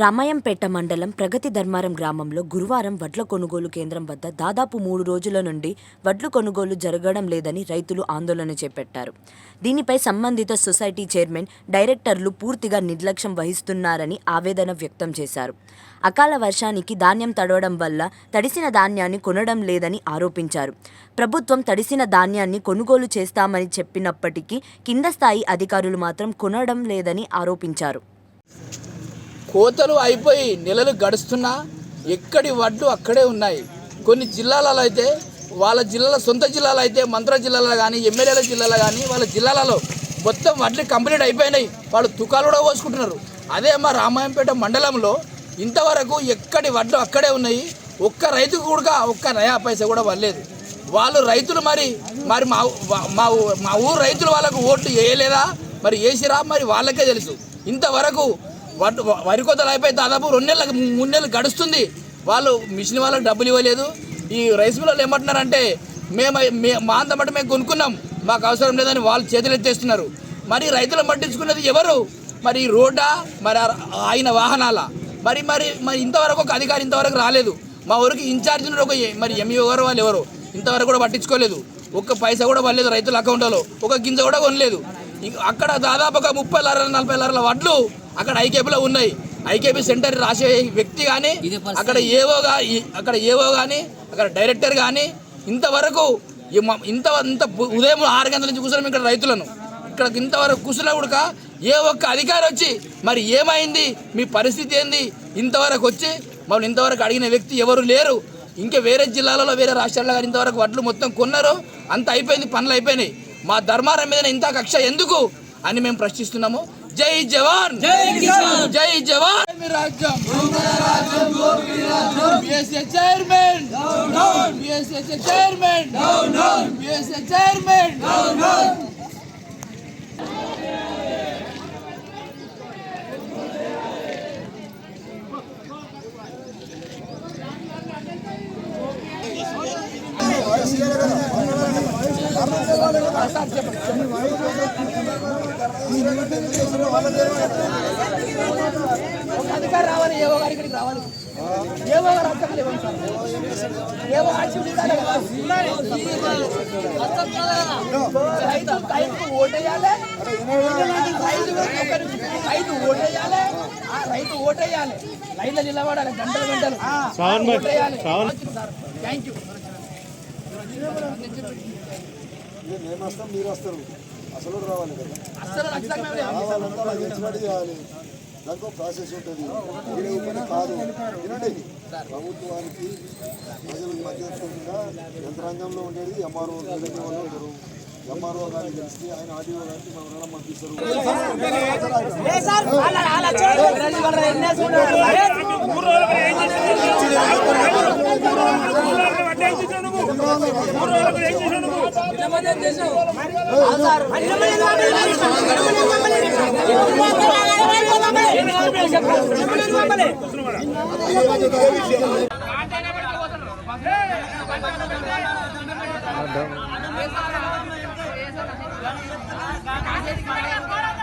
రామాయంపేట మండలం ప్రగతి ధర్మారం గ్రామంలో గురువారం వడ్ల కొనుగోలు కేంద్రం వద్ద దాదాపు 3 రోజుల నుండి వడ్లు కొనుగోలు జరగడం లేదని రైతులు ఆందోళన చేపట్టారు. దీనిపై సంబంధిత సొసైటీ చైర్మన్, డైరెక్టర్లు పూర్తిగా నిర్లక్ష్యం వహిస్తున్నారని ఆవేదన వ్యక్తం చేశారు. అకాల వర్షానికి ధాన్యం తడవడం వల్ల తడిసిన ధాన్యాన్ని కొనడం లేదని ఆరోపించారు. ప్రభుత్వం తడిసిన ధాన్యాన్ని కొనుగోలు చేస్తామని చెప్పినప్పటికీ కింద స్థాయి అధికారులు మాత్రం కొనడం లేదని ఆరోపించారు. కోతలు అయిపోయి నెలలు గడుస్తున్నా ఎక్కడి వడ్లు అక్కడే ఉన్నాయి. కొన్ని జిల్లాలలో అయితే వాళ్ళ జిల్లాల సొంత జిల్లాలో అయితే మంత్ర జిల్లాలో కానీ ఎమ్మెల్యేల జిల్లాలో కానీ వాళ్ళ జిల్లాలలో మొత్తం వడ్లు కంప్లీట్ అయిపోయినాయి. వాళ్ళు తుకాలు కూడా పోసుకుంటున్నారు. అదే మా రామాయంపేట మండలంలో ఇంతవరకు ఎక్కడి వడ్లు అక్కడే ఉన్నాయి. ఒక్క రైతుకు కూడా ఒక్క నయా పైసా కూడా వల్లేదు. వాళ్ళు రైతులు మరి మా ఊరు రైతులు వాళ్ళకు ఓట్లు వేయలేదా, మరి వేసిరా, మరి వాళ్ళకే తెలుసు. ఇంతవరకు వరి కోతలు అయిపోయి దాదాపు 2 నెలలకు 3 నెలలు గడుస్తుంది. వాళ్ళు మిషన్ వాళ్ళకి డబ్బులు ఇవ్వలేదు. ఈ రైస్ మిల్లర్లు ఏమంటున్నారంటే మా అంతమంటే మేము కొనుక్కున్నాం, మాకు అవసరం లేదని వాళ్ళు చేతులు ఎత్తేస్తున్నారు. మరి రైతులు పట్టించుకున్నది ఎవరు? మరి రోడ్డా, మరి ఆయన వాహనాల, మరి మరి మరి ఇంతవరకు ఒక అధికారి ఇంతవరకు రాలేదు. మా ఊరికి ఇన్ఛార్జ్ మరి ఎంఈఓ గారు వాళ్ళు ఎవరు ఇంతవరకు కూడా పట్టించుకోలేదు. ఒక్క పైసా కూడా పడలేదు రైతుల అకౌంట్లో, ఒక గింజ కూడా కొనలేదు. అక్కడ దాదాపు ఒక 30-40 లారీల వడ్లు అక్కడ ఐకేపీలో ఉన్నాయి. ఐకేపీ సెంటర్ రాసే వ్యక్తి కానీ అక్కడ ఏవో కానీ అక్కడ డైరెక్టర్ కానీ ఇంతవరకు ఇంత ఉదయం 6 గంటల నుంచి కూర్చున్నాం ఇక్కడ రైతులను. ఇక్కడ ఇంతవరకు కూర్చున్నా కూడా ఏ ఒక్క అధికారి వచ్చి మరి ఏమైంది, మీ పరిస్థితి ఏంది, ఇంతవరకు వచ్చి మమ్మల్ని ఇంతవరకు అడిగిన వ్యక్తి ఎవరు లేరు. ఇంకా వేరే జిల్లాలలో వేరే రాష్ట్రాల్లో కానీ ఇంతవరకు వడ్లు మొత్తం కొన్నారు, అంత అయిపోయింది, పనులు అయిపోయినాయి. మా ధర్మారం మీద ఇంత కక్ష ఎందుకు అని మేము ప్రశ్నిస్తున్నాము. జై జవాన్, జై కిసాన్, జై జవాన్ రాజ్యం. చైర్మన్ చైర్మన్ చైర్మన్ అధికారి రావాలి, ఏవో గారి ఇక్కడికి రావాలి, ఏవో గారు అర్థాలు ఇవ్వండి సార్, ఏవో రైతు ఓటేయాలి, రైతు ఓటేయాలి, రైతు ఓటేయాలి, లైన్లో నిలబడాలి, గంటలు ఓటేయాలి. Thank you. మేము వస్తాం, మీరు వస్తారు, అసలు రావాలి కదా, చేయాలి. దానికో ప్రాసెస్ ఉంటుంది, కాదు. వినండి, ప్రభుత్వానికి ప్రజలకు మధ్యస్థంగా యంత్రాంగంలో ఉండేది ఎంఆర్ఓ వాళ్ళు ఉంటారు. ఎంఆర్ఓ గారిని తెలిస్తే ఆయన ఆర్డీఓ గారికి మనం రుణం పంపిస్తారు. Ada